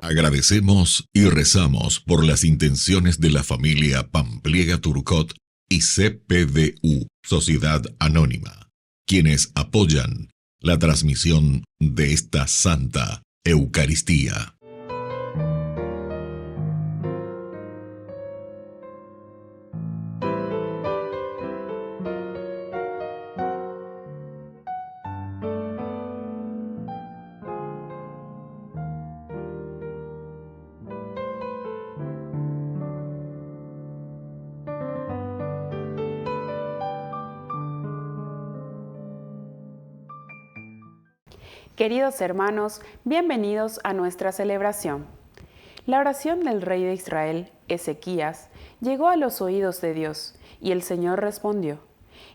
Agradecemos y rezamos por las intenciones de la familia Pampliega Turcot y CPDU, Sociedad Anónima, quienes apoyan la transmisión de esta Santa Eucaristía. Queridos hermanos, bienvenidos a nuestra celebración. La oración del rey de Israel, Ezequías, llegó a los oídos de Dios, y el Señor respondió.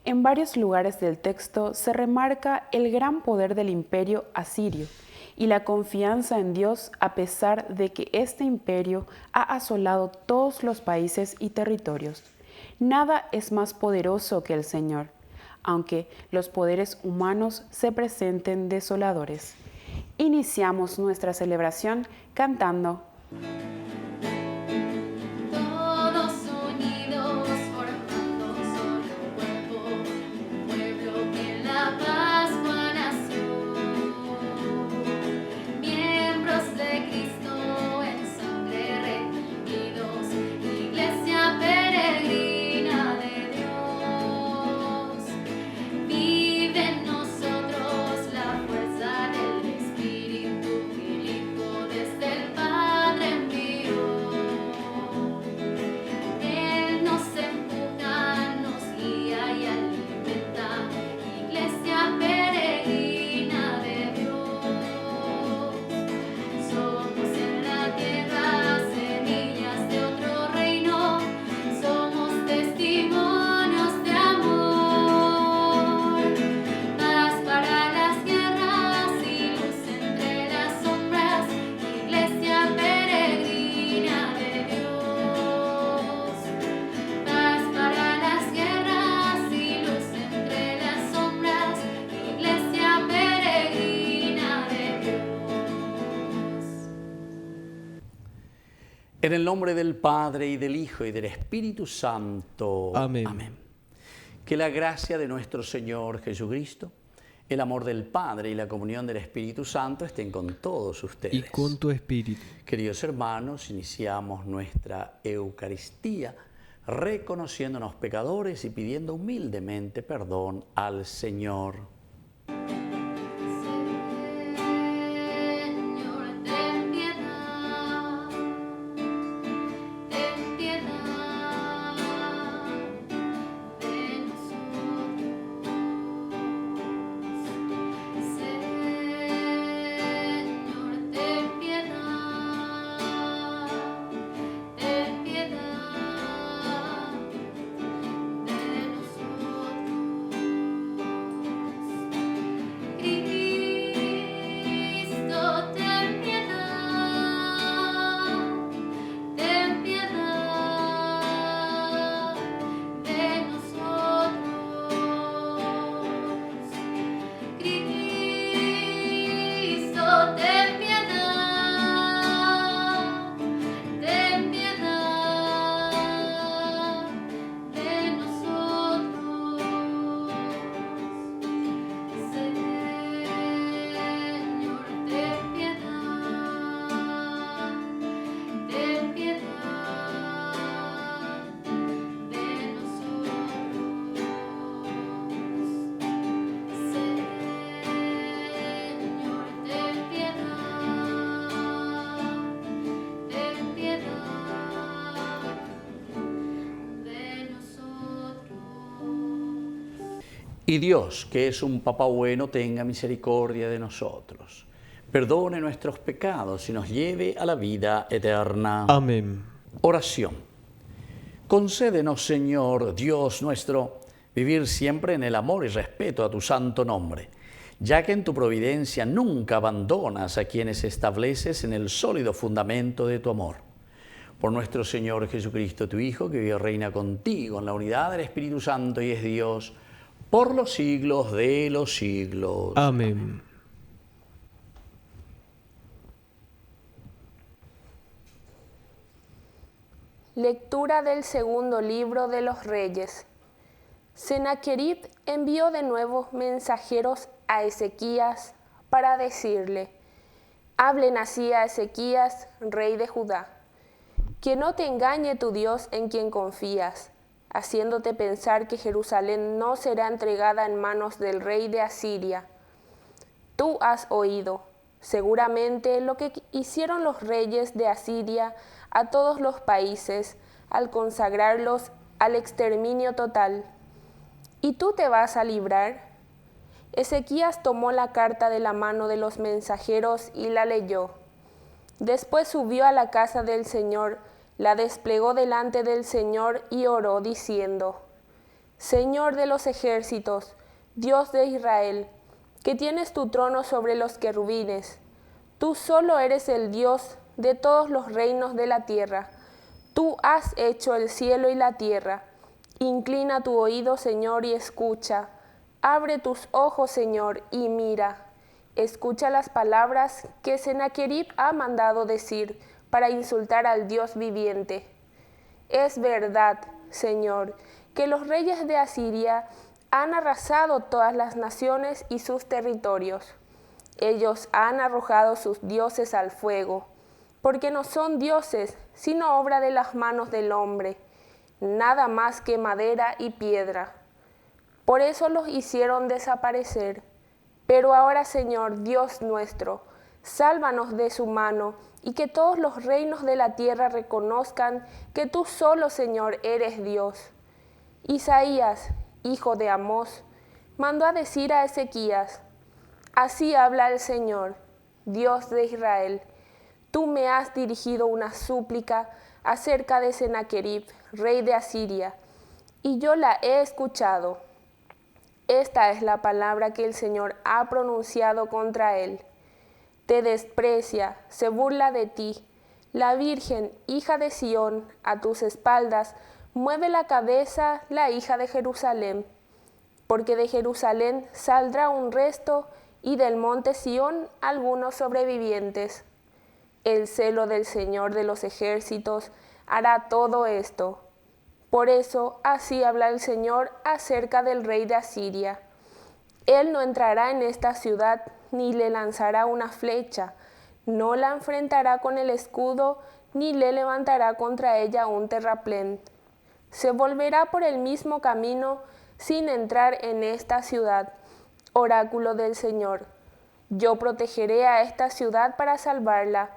En varios lugares del texto se remarca el gran poder del imperio asirio y la confianza en Dios a pesar de que este imperio ha asolado todos los países y territorios. Nada es más poderoso que el Señor, aunque los poderes humanos se presenten desoladores. Iniciamos nuestra celebración cantando. Todos unidos formando un solo cuerpo, un pueblo que en la Pascua nació. Miembros de Cristo en sangre redimidos, iglesia peregrina de Dios. Vive en nosotros la fuerza del Espíritu que el Hijo desde el Padre envió. Él nos empuja, nos guía y alimenta, iglesia peregrina de Dios. Somos en la tierra semillas de otro reino, somos testimonios de amor. Paz para las guerras y luz entre las sombras, iglesia peregrina de Dios. Paz para las guerras y luz entre las sombras, iglesia peregrina de Dios. En el nombre del Padre, y del Hijo, y del Espíritu Santo. Amén. Que la gracia de nuestro Señor Jesucristo, el amor del Padre y la comunión del Espíritu Santo estén con todos ustedes. Y con tu espíritu. Queridos hermanos, iniciamos nuestra Eucaristía reconociéndonos pecadores y pidiendo humildemente perdón al Señor. Señor, ten piedad de nosotros. Señor, ten piedad de nosotros. Cristo, ten piedad de nosotros. Cristo, ten piedad de nosotros. Señor, ten piedad de nosotros. Señor, ten piedad de nosotros. Y Dios, que es un Papá bueno, tenga misericordia de nosotros, perdone nuestros pecados y nos lleve a la vida eterna. Amén. Oración. Concédenos, Señor, Dios nuestro, vivir siempre en el amor y respeto a tu santo nombre, ya que en tu providencia nunca abandonas a quienes estableces en el sólido fundamento de tu amor. Por nuestro Señor Jesucristo, tu Hijo, que vive y reina contigo en la unidad del Espíritu Santo y es Dios, por los siglos de los siglos. Amén. Lectura del segundo libro de los Reyes. Sennacherib envió de nuevo mensajeros a Ezequías para decirle: hablen así a Ezequías, rey de Judá, que no te engañe tu Dios en quien confías, haciéndote pensar que Jerusalén no será entregada en manos del rey de Asiria. Tú has oído, seguramente, lo que hicieron los reyes de Asiria a todos los países al consagrarlos al exterminio total. ¿Y tú te vas a librar? Ezequías tomó la carta de la mano de los mensajeros y la leyó. Después subió a la casa del Señor, la desplegó delante del Señor y oró diciendo: Señor de los ejércitos, Dios de Israel, que tienes tu trono sobre los querubines, tú solo eres el Dios de todos los reinos de la tierra. Tú has hecho el cielo y la tierra. Inclina tu oído, Señor, y escucha. Abre tus ojos, Señor, y mira. Escucha las palabras que Sennacherib ha mandado decir para insultar al Dios viviente. Es verdad, Señor, que los reyes de Asiria han arrasado todas las naciones y sus territorios. Ellos han arrojado sus dioses al fuego, porque no son dioses, sino obra de las manos del hombre, nada más que madera y piedra. Por eso los hicieron desaparecer. Pero ahora, Señor, Dios nuestro, sálvanos de su mano, y que todos los reinos de la tierra reconozcan que tú solo, Señor, eres Dios. Isaías, hijo de Amós, mandó a decir a Ezequías: así habla el Señor, Dios de Israel. Tú me has dirigido una súplica acerca de Sennacherib, rey de Asiria, y yo la he escuchado. Esta es la palabra que el Señor ha pronunciado contra él. Te desprecia, se burla de ti. La Virgen, hija de Sión, a tus espaldas, mueve la cabeza la hija de Jerusalén. Porque de Jerusalén saldrá un resto, y del monte Sión algunos sobrevivientes. El celo del Señor de los ejércitos hará todo esto. Por eso, así habla el Señor acerca del rey de Asiria. Él no entrará en esta ciudad, ni le lanzará una flecha, no la enfrentará con el escudo, ni le levantará contra ella un terraplén. Se volverá por el mismo camino sin entrar en esta ciudad. Oráculo del Señor. Yo protegeré a esta ciudad para salvarla,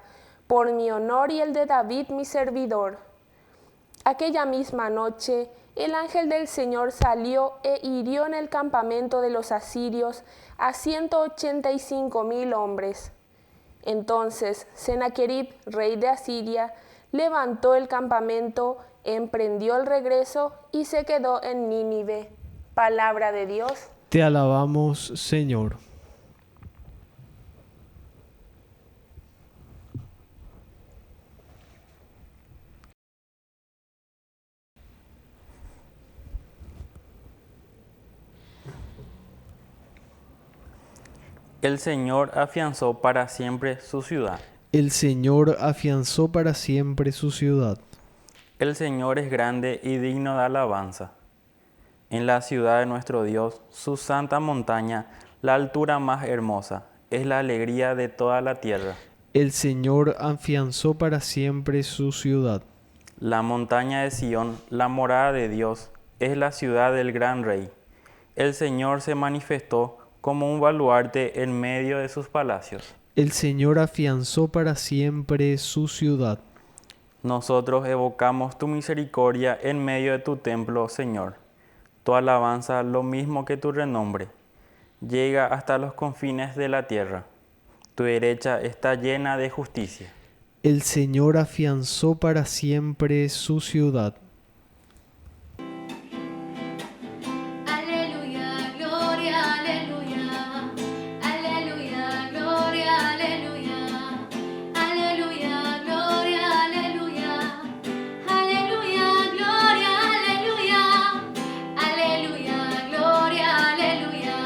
por mi honor y el de David mi servidor. Aquella misma noche, el ángel del Señor salió e hirió en el campamento de los asirios a 185,000 hombres. Entonces Sennacherib, rey de Asiria, levantó el campamento, emprendió el regreso y se quedó en Nínive. Palabra de Dios. Te alabamos, Señor. El Señor afianzó para siempre su ciudad. El Señor afianzó para siempre su ciudad. El Señor es grande y digno de alabanza. En la ciudad de nuestro Dios, su santa montaña, la altura más hermosa, es la alegría de toda la tierra. El Señor afianzó para siempre su ciudad. La montaña de Sión, la morada de Dios, es la ciudad del gran rey. El Señor se manifestó como un baluarte en medio de sus palacios. El Señor afianzó para siempre su ciudad. Nosotros evocamos tu misericordia en medio de tu templo, Señor. Tu alabanza, lo mismo que tu renombre, llega hasta los confines de la tierra. Tu derecha está llena de justicia. El Señor afianzó para siempre su ciudad. Aleluya, gloria, aleluya. Aleluya, gloria, aleluya. Aleluya, gloria, aleluya. Aleluya, gloria, aleluya. Aleluya, gloria, aleluya.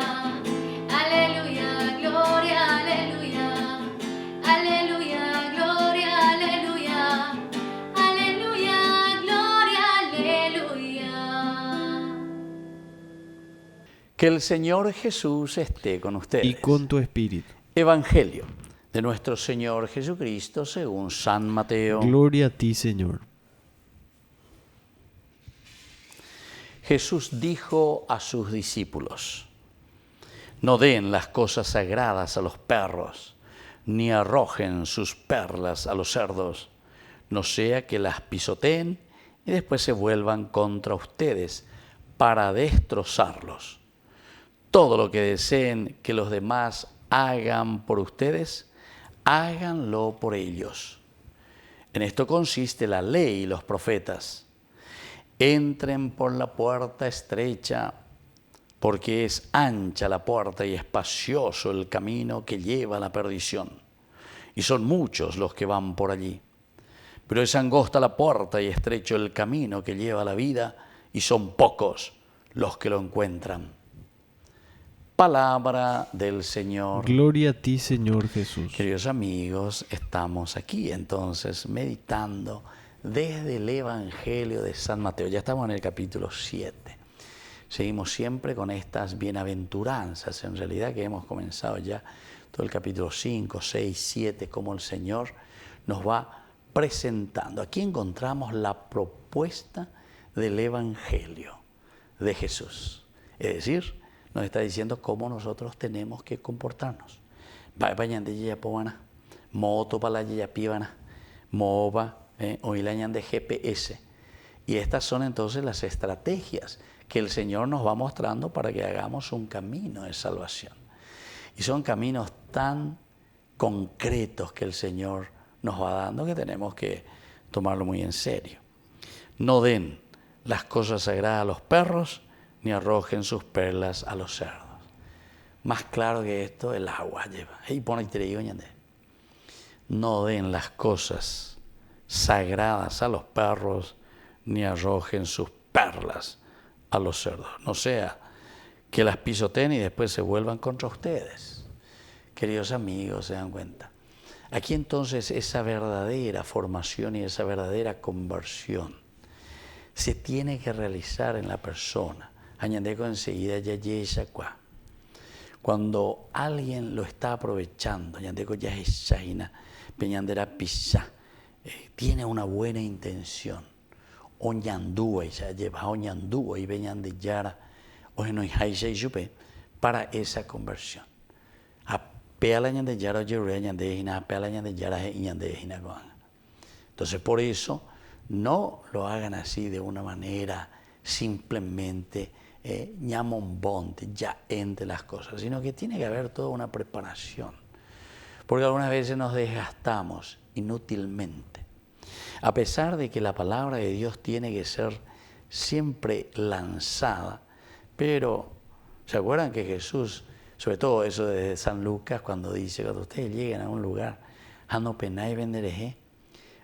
Aleluya, gloria, aleluya. Aleluya, gloria, aleluya. Aleluya, Que el Señor Jesús esté con ustedes. y con tu espíritu. Evangelio de nuestro Señor Jesucristo según San Mateo. Gloria a ti, Señor. Jesús dijo a sus discípulos: no den las cosas sagradas a los perros, ni arrojen sus perlas a los cerdos, no sea que las pisoteen y después se vuelvan contra ustedes para destrozarlos. Todo lo que deseen que los demás hagan por ustedes, háganlo por ellos. En esto consiste la ley y los profetas. Entren por la puerta estrecha, porque es ancha la puerta y espacioso el camino que lleva a la perdición, y son muchos los que van por allí. Pero es angosta la puerta y estrecho el camino que lleva a la vida, y son pocos los que lo encuentran. Palabra del Señor. Gloria a ti, Señor Jesús. Queridos amigos, estamos aquí entonces meditando desde el Evangelio de San Mateo. Ya estamos en el capítulo 7. Seguimos siempre con estas bienaventuranzas, en realidad que hemos comenzado ya todo el capítulo 5, 6, 7, como el Señor nos va presentando. Aquí encontramos la propuesta del Evangelio de Jesús. Es decir, nos está diciendo cómo nosotros tenemos que comportarnos. Va para de povana, moto para la pibana, mova, hoy la de GPS. Y estas son entonces las estrategias que el Señor nos va mostrando para que hagamos un camino de salvación. Y son caminos tan concretos que el Señor nos va dando que tenemos que tomarlo muy en serio. No den las cosas sagradas a los perros, ni arrojen sus perlas a los cerdos. Más claro que esto, el agua lleva. No den las cosas sagradas a los perros, ni arrojen sus perlas a los cerdos. No sea que las pisoteen y después se vuelvan contra ustedes. Queridos amigos, se dan cuenta. Aquí entonces esa verdadera formación y esa verdadera conversión se tiene que realizar en la persona. Añadeco enseguida ya yesha. Cuando alguien lo está aprovechando, añadeco ya yeshaina, peñandera pisa, tiene una buena intención. Oñandúa y ya lleva oñandúa y veñan de yara, oñano y haisha y yupe, para esa conversión. Apea la de yara o yerue añandejina, apea la de yara y añandejina. Entonces por eso no lo hagan así de una manera simplemente ñamombonte, ya entre las cosas, sino que tiene que haber toda una preparación. Porque algunas veces nos desgastamos inútilmente. A pesar de que la palabra de Dios tiene que ser siempre lanzada, pero ¿se acuerdan que Jesús, sobre todo eso de San Lucas, cuando dice, cuando ustedes lleguen a un lugar, no penai vendereje,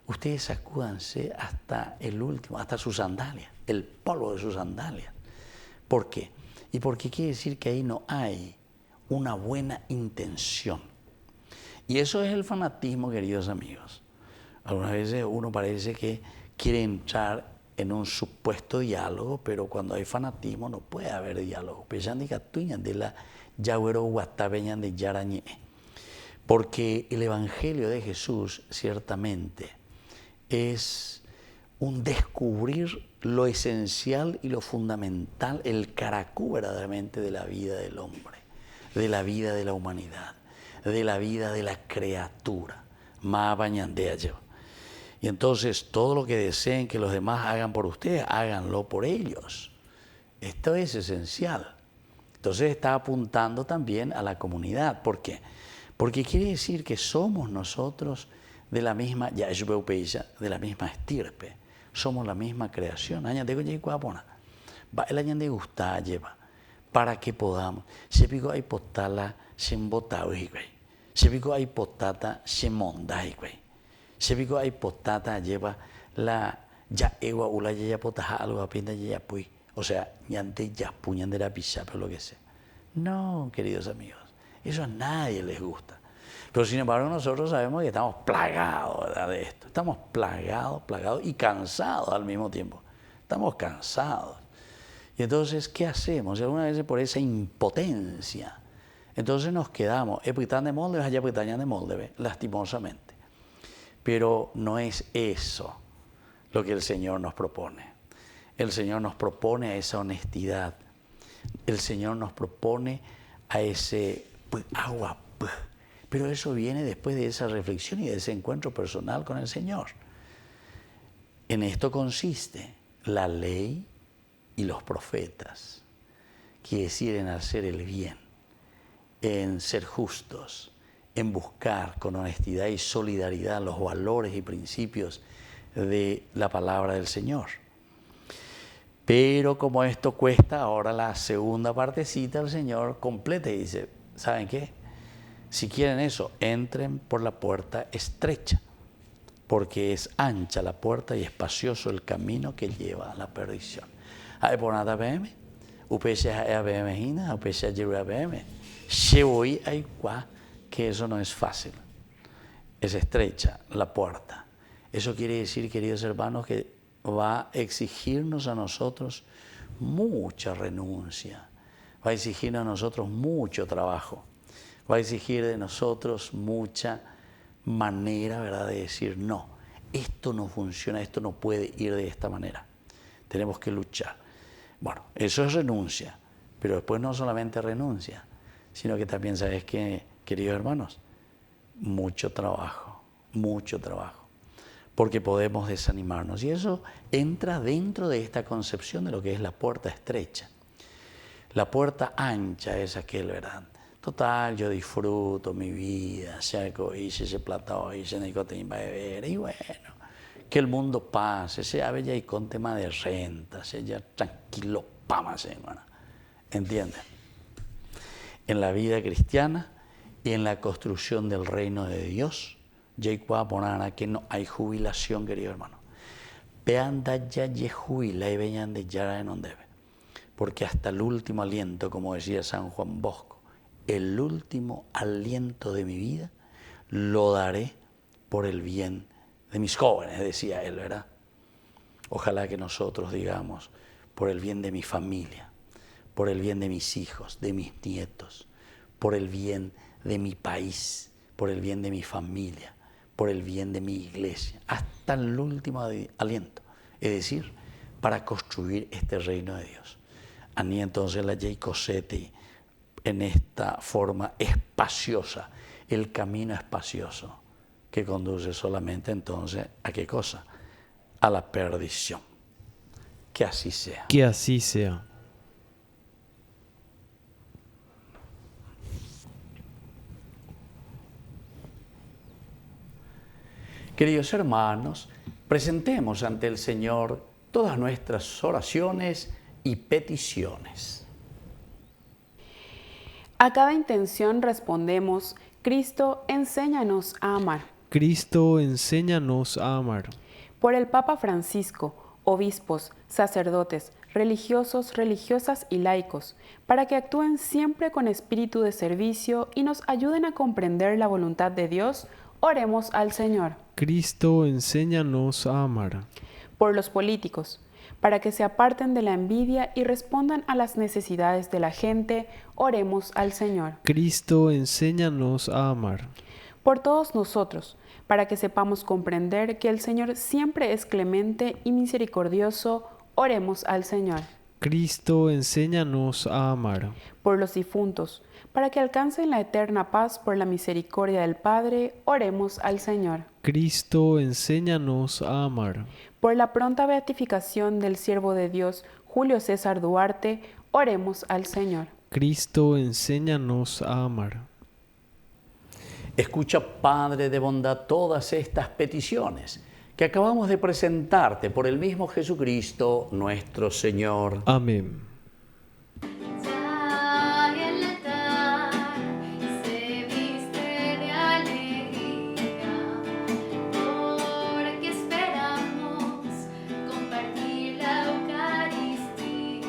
ustedes sacúdanse hasta el último, hasta sus sandalias, el polvo de sus sandalias. ¿Por qué? Y porque quiere decir que ahí no hay una buena intención. Y eso es el fanatismo, queridos amigos. Algunas veces uno parece que quiere entrar en un supuesto diálogo, pero cuando hay fanatismo no puede haber diálogo. Porque el Evangelio de Jesús ciertamente es un descubrir lo esencial y lo fundamental, el caracú verdaderamente de la vida del hombre, de la vida de la humanidad, de la vida de la criatura. Y entonces todo lo que deseen que los demás hagan por ustedes, háganlo por ellos. Esto es esencial. Entonces está apuntando también a la comunidad. ¿Por qué? Porque quiere decir que somos nosotros de la misma, de la misma estirpe. Somos la misma creación. El año de gustar lleva para que podamos. Se pico hay potala, se embotao, se pico hay potata, se monda, se pico hay potata lleva la ya egua ula ya potaja algo apinda ya pui. O sea, ñante ya puñan la pizza, pero lo que sea. No, queridos amigos, eso a nadie les gusta. Pero sin embargo nosotros sabemos que estamos plagados, ¿verdad?, de esto. Estamos plagados y cansados al mismo tiempo. Estamos cansados. Y entonces, ¿qué hacemos? Y algunas veces por esa impotencia, entonces nos quedamos, lastimosamente. Pero no es eso lo que el Señor nos propone. El Señor nos propone a esa honestidad. El Señor nos propone a ese agua. Pero eso viene después de esa reflexión y de ese encuentro personal con el Señor. En esto consiste la ley y los profetas. Quiere decir en hacer el bien, en ser justos, en buscar con honestidad y solidaridad los valores y principios de la palabra del Señor. Pero como esto cuesta, ahora la segunda partecita el Señor completa y dice, ¿saben qué? Si quieren eso, entren por la puerta estrecha, porque es ancha la puerta y espacioso el camino que lleva a la perdición. Hay por nada BM, UPSA BM Hina, UPSA Jira BM. Llevoy hay qua, que eso no es fácil. Es estrecha la puerta. Eso quiere decir, queridos hermanos, que va a exigirnos a nosotros mucha renuncia, va a exigirnos a nosotros mucho trabajo, va a exigir de nosotros mucha manera, ¿verdad?, de decir, no, esto no funciona, esto no puede ir de esta manera, tenemos que luchar. Bueno, eso es renuncia, pero después no solamente renuncia, sino que también, ¿sabes qué, queridos hermanos? Mucho trabajo, porque podemos desanimarnos. Y eso entra dentro de esta concepción de lo que es la puerta estrecha. La puerta ancha es aquel, ¿verdad? Total, yo disfruto mi vida, hice ese plato, hice nicotina beber, y bueno, que el mundo pase, sea bella y con tema de renta, sea tranquilo, pámase, hermano. ¿Entienden? En la vida cristiana y en la construcción del reino de Dios, que no hay jubilación, querido hermano. Vean ya jubila y vean de ya en donde debe. Porque hasta el último aliento, como decía San Juan Bosco, el último aliento de mi vida lo daré por el bien de mis jóvenes, decía él, ¿verdad? Ojalá que nosotros digamos, por el bien de mi familia, por el bien de mis hijos, de mis nietos, por el bien de mi país, por el bien de mi familia, por el bien de mi iglesia, hasta el último aliento, es decir, para construir este reino de Dios. A mí entonces la Jay Cosetti, en esta forma espaciosa, el camino espacioso, que conduce solamente entonces a qué cosa, a la perdición. Que así sea. Que así sea. Queridos hermanos, presentemos ante el Señor todas nuestras oraciones y peticiones. A cada intención respondemos, Cristo, enséñanos a amar. Cristo, enséñanos a amar. Por el Papa Francisco, obispos, sacerdotes, religiosos, religiosas y laicos, para que actúen siempre con espíritu de servicio y nos ayuden a comprender la voluntad de Dios, oremos al Señor. Cristo, enséñanos a amar. Por los políticos, para que se aparten de la envidia y respondan a las necesidades de la gente, oremos al Señor. Cristo, enséñanos a amar. Por todos nosotros, para que sepamos comprender que el Señor siempre es clemente y misericordioso, oremos al Señor. Cristo, enséñanos a amar. Por los difuntos, para que alcancen la eterna paz por la misericordia del Padre, oremos al Señor. Cristo, enséñanos a amar. Por la pronta beatificación del siervo de Dios, Julio César Duarte, oremos al Señor. Cristo, enséñanos a amar. Escucha, Padre de bondad, todas estas peticiones que acabamos de presentarte por el mismo Jesucristo, nuestro Señor. Amén. Ya el altar se viste de alegría, porque esperamos compartir la Eucaristía.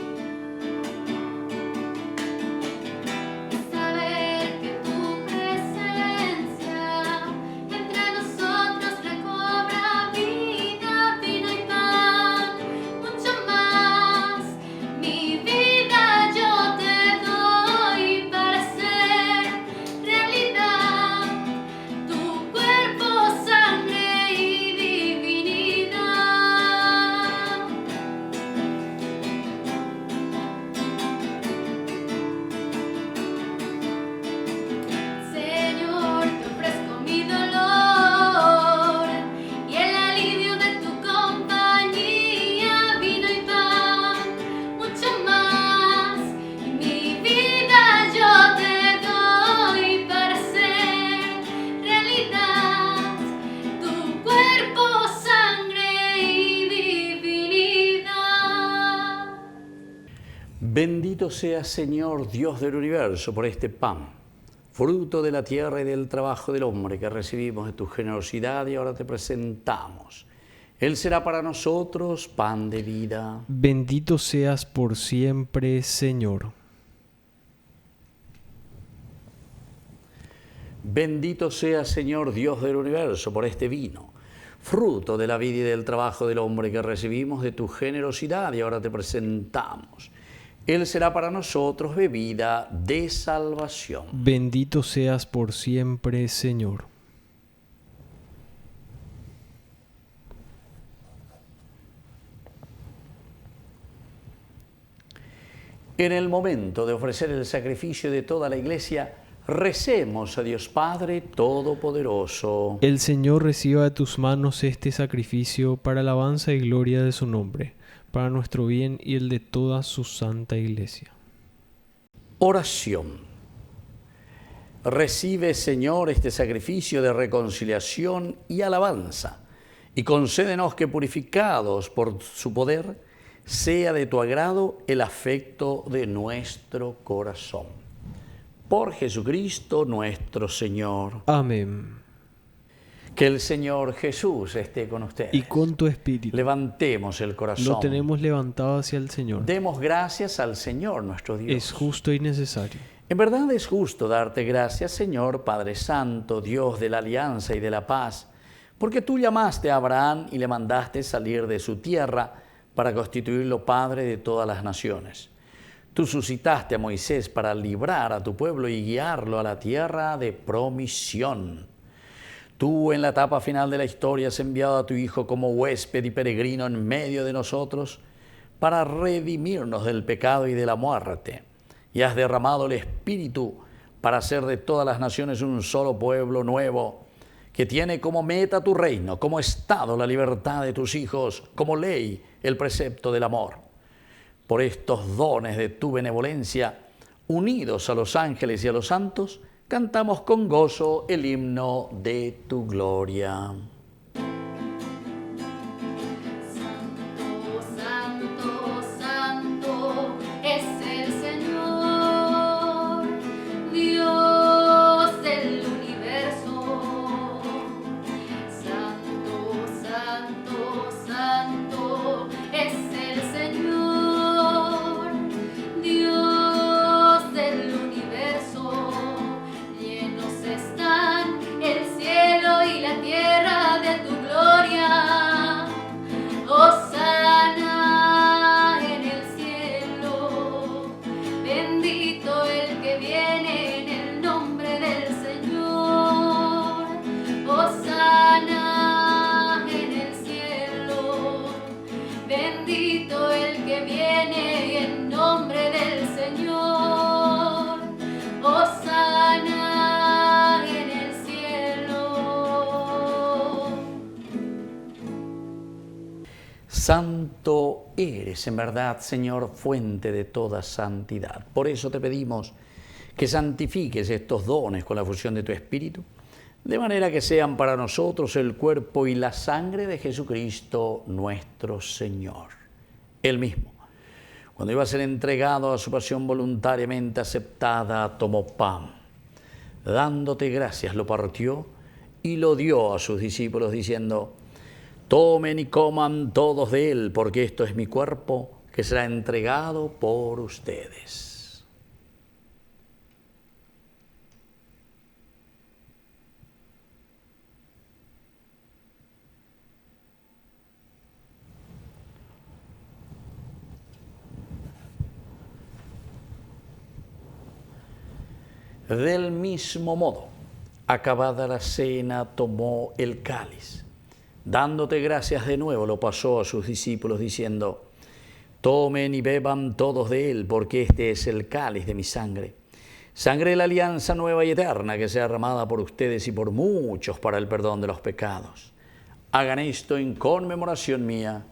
Saber que tu presencia entre nosotros recobra vida, vino y pan, mucho más. Mi Bendito seas, Señor, Dios del universo, por este pan, fruto de la tierra y del trabajo del hombre que recibimos de tu generosidad y ahora te presentamos. Él será para nosotros pan de vida. Bendito seas por siempre, Señor. Bendito seas, Señor, Dios del universo, por este vino, fruto de la vida y del trabajo del hombre que recibimos de tu generosidad y ahora te presentamos. Él será para nosotros bebida de salvación. Bendito seas por siempre, Señor. En el momento de ofrecer el sacrificio de toda la Iglesia, recemos a Dios Padre Todopoderoso. El Señor reciba de tus manos este sacrificio para alabanza y gloria de su nombre, para nuestro bien y el de toda su santa Iglesia. Oración. Recibe, Señor, este sacrificio de reconciliación y alabanza, y concédenos que, purificados por su poder, sea de tu agrado el afecto de nuestro corazón. Por Jesucristo nuestro Señor. Amén. Que el Señor Jesús esté con ustedes. Y con tu espíritu. Levantemos el corazón. Lo tenemos levantado hacia el Señor. Demos gracias al Señor nuestro Dios. Es justo y necesario. En verdad es justo darte gracias, Señor, Padre Santo, Dios de la alianza y de la paz, porque tú llamaste a Abraham y le mandaste salir de su tierra para constituirlo Padre de todas las naciones. Tú suscitaste a Moisés para librar a tu pueblo y guiarlo a la tierra de promisión. Tú, en la etapa final de la historia, has enviado a tu Hijo como huésped y peregrino en medio de nosotros para redimirnos del pecado y de la muerte. Y has derramado el Espíritu para hacer de todas las naciones un solo pueblo nuevo, que tiene como meta tu reino, como estado la libertad de tus hijos, como ley el precepto del amor. Por estos dones de tu benevolencia, unidos a los ángeles y a los santos, cantamos con gozo el himno de tu gloria. Santo, santo, santo es el Señor, Dios del universo. Santo, santo, santo es el Señor, Dios del universo. Llenos están el cielo y la tierra de tu gloria. Hosana en el cielo, bendito el que viene en el nombre del Señor. Hosana en el cielo, bendito el que viene en nombre del Señor. Hosana en el cielo. Santo eres, en verdad, Señor, fuente de toda santidad. Por eso te pedimos que santifiques estos dones con la fusión de tu Espíritu, de manera que sean para nosotros el cuerpo y la sangre de Jesucristo nuestro Señor. Él mismo, cuando iba a ser entregado a su pasión voluntariamente aceptada, tomó pan. Dándote gracias, lo partió y lo dio a sus discípulos, diciendo: tomen y coman todos de él, porque esto es mi cuerpo, que será entregado por ustedes. Del mismo modo, acabada la cena, tomó el cáliz. Dándote gracias de nuevo, lo pasó a sus discípulos, diciendo: tomen y beban todos de él, porque este es el cáliz de mi sangre. Sangre de la alianza nueva y eterna, que sea derramada por ustedes y por muchos para el perdón de los pecados. Hagan esto en conmemoración mía.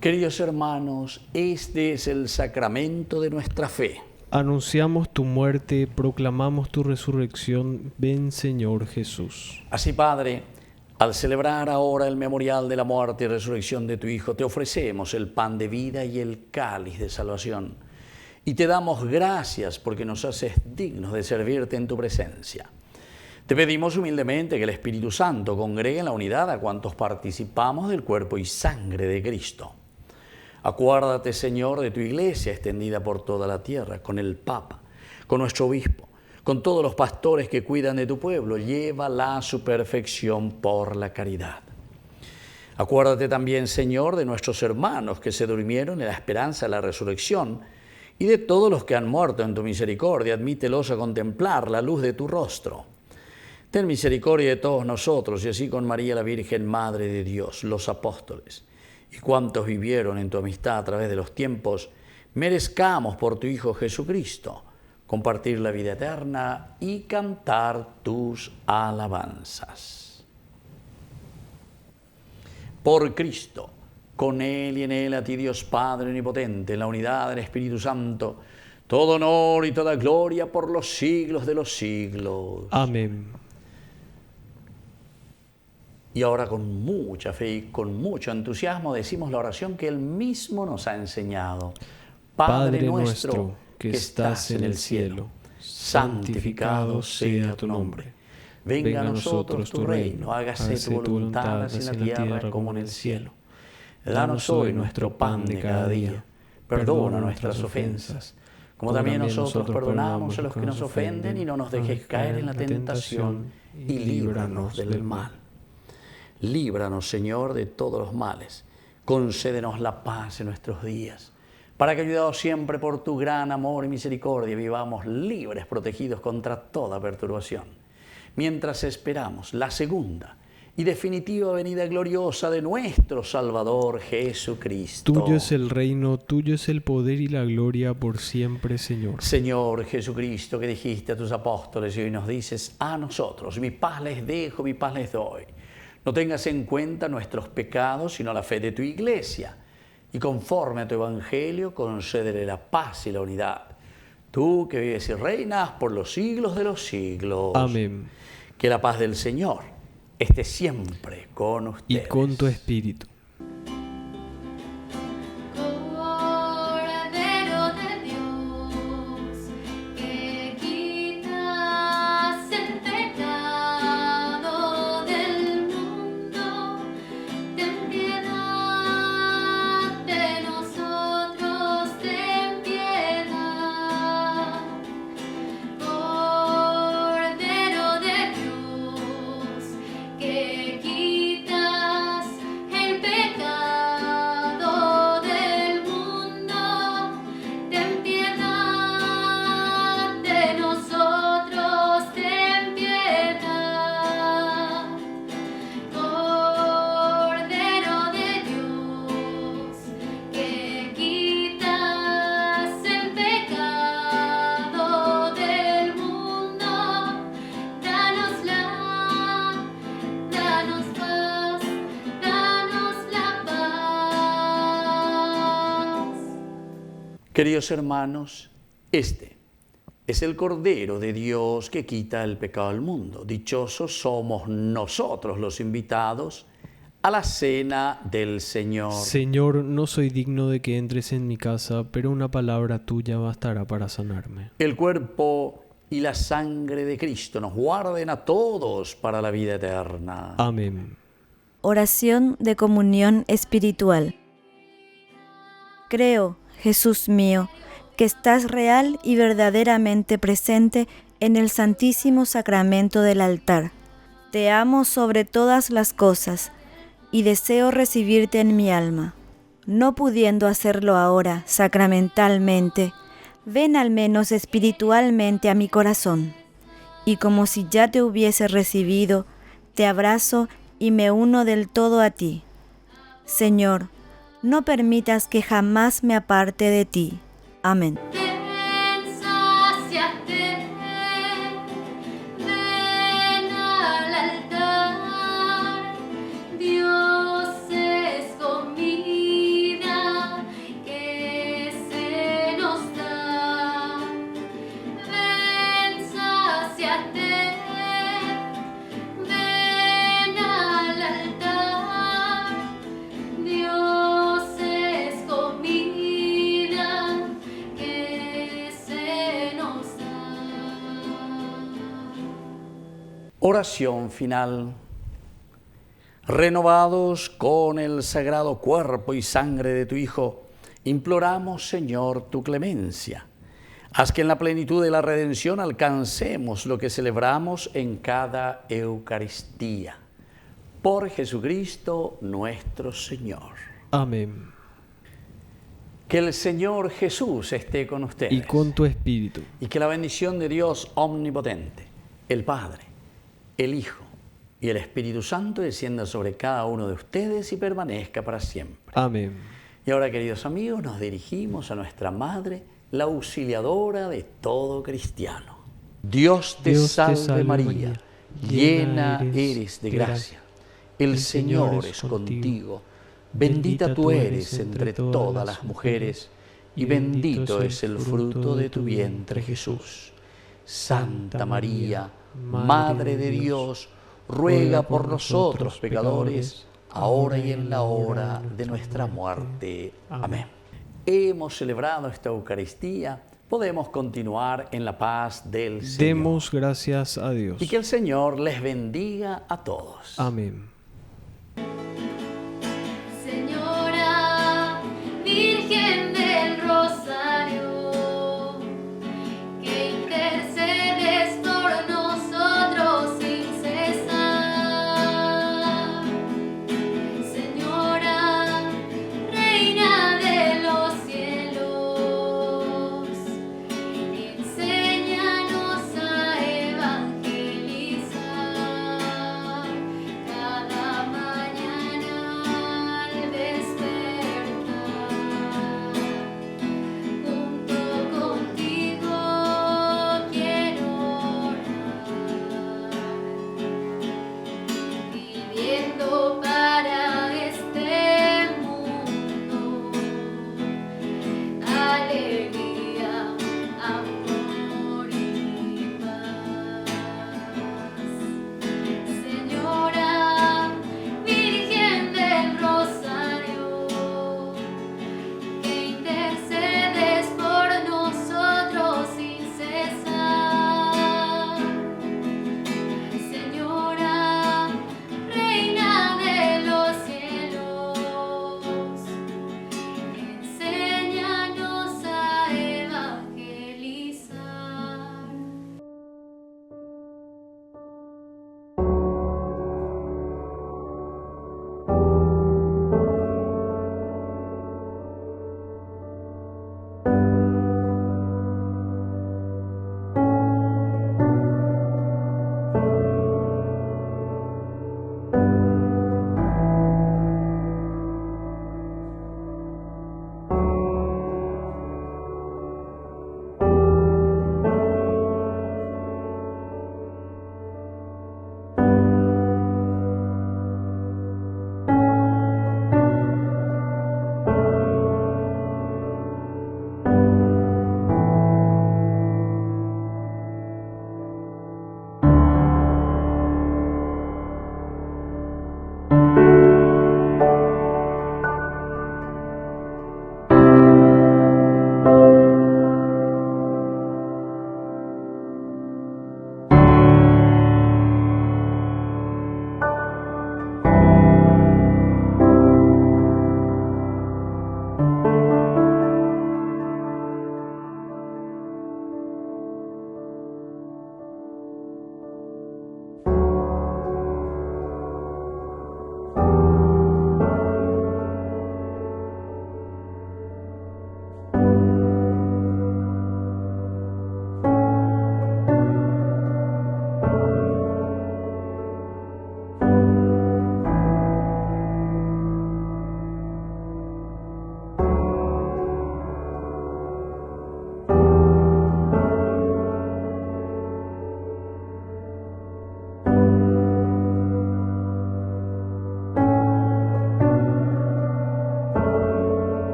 Queridos hermanos, este es el sacramento de nuestra fe. Anunciamos tu muerte, proclamamos tu resurrección. Ven, Señor Jesús. Así, Padre, al celebrar ahora el memorial de la muerte y resurrección de tu Hijo, te ofrecemos el pan de vida y el cáliz de salvación. Y te damos gracias porque nos haces dignos de servirte en tu presencia. Te pedimos humildemente que el Espíritu Santo congregue en la unidad a cuantos participamos del cuerpo y sangre de Cristo. Acuérdate, Señor, de tu iglesia extendida por toda la tierra, con el Papa, con nuestro obispo, con todos los pastores que cuidan de tu pueblo. Llévala a su perfección por la caridad. Acuérdate también, Señor, de nuestros hermanos que se durmieron en la esperanza de la resurrección y de todos los que han muerto en tu misericordia. Admítelos a contemplar la luz de tu rostro. Ten misericordia de todos nosotros y así con María la Virgen, Madre de Dios, los apóstoles y cuantos vivieron en tu amistad a través de los tiempos, merezcamos por tu Hijo Jesucristo compartir la vida eterna y cantar tus alabanzas. Por Cristo, con Él y en Él, a ti Dios Padre Omnipotente, en la unidad del Espíritu Santo, todo honor y toda gloria por los siglos de los siglos. Amén. Y ahora con mucha fe y con mucho entusiasmo decimos la oración que Él mismo nos ha enseñado. Padre nuestro que estás en el cielo, santificado sea tu nombre. Venga a nosotros tu reino, hágase tu voluntad así en la tierra como en el cielo. Danos hoy nuestro pan de cada día. Perdona nuestras ofensas, como también nosotros perdonamos a los que nos ofenden, y no nos dejes caer en la tentación y líbranos del mal. Líbranos, Señor, de todos los males. Concédenos la paz en nuestros días, para que, ayudados siempre por tu gran amor y misericordia, vivamos libres, protegidos contra toda perturbación, mientras esperamos la segunda y definitiva venida gloriosa de nuestro Salvador Jesucristo. Tuyo es el reino, tuyo es el poder y la gloria por siempre, Señor. Señor Jesucristo, que dijiste a tus apóstoles y hoy nos dices a nosotros: mi paz les dejo, mi paz les doy. No tengas en cuenta nuestros pecados, sino la fe de tu iglesia. Y conforme a tu evangelio, concédele la paz y la unidad. Tú que vives y reinas por los siglos de los siglos. Amén. Que la paz del Señor esté siempre con ustedes. Y con tu espíritu. Cordero de Dios, que quitas el pecado del mundo, ten piedad de nosotros, ten piedad. Cordero de Dios, que quitas el pecado del mundo, ten piedad de nosotros, ten piedad. Cordero de Dios, que quitas el pecado del mundo, danos paz, danos la paz. Queridos hermanos, este es el Cordero de Dios que quita el pecado del mundo. Dichosos somos nosotros los invitados a la cena del Señor. Señor, no soy digno de que entres en mi casa, pero una palabra tuya bastará para sanarme. El cuerpo y la sangre de Cristo nos guarden a todos para la vida eterna. Amén. Oración de comunión espiritual. Creo, Jesús mío, que estás real y verdaderamente presente en el Santísimo Sacramento del altar. Te amo sobre todas las cosas y deseo recibirte en mi alma. No pudiendo hacerlo ahora sacramentalmente, ven al menos espiritualmente a mi corazón. Y como si ya te hubiese recibido, te abrazo y me uno del todo a ti. Señor, no permitas que jamás me aparte de ti. Amén. Ven, sáciate, ven al altar. Dios es comida Oración final. Renovados con el sagrado cuerpo y sangre de tu Hijo, imploramos, Señor, tu clemencia. Haz que en la plenitud de la redención alcancemos lo que celebramos en cada Eucaristía. Por Jesucristo nuestro Señor. Amén. Que el Señor Jesús esté con ustedes. Y con tu espíritu. Y que la bendición de Dios omnipotente, el Padre, el Hijo y el Espíritu Santo descienda sobre cada uno de ustedes y permanezca para siempre. Amén. Y ahora, queridos amigos, nos dirigimos a nuestra Madre, la auxiliadora de todo cristiano. Dios te salve María, llena eres de gracia. El Señor es contigo. Bendita tú eres entre todas las mujeres, y bendito es el fruto de tu vientre, Jesús. Santa María, Madre de Dios, ruega por nosotros pecadores, ahora y en la hora de nuestra muerte. Amén. Hemos celebrado esta Eucaristía, podemos continuar en la paz del Señor. Demos gracias a Dios. Y que el Señor les bendiga a todos. Amén.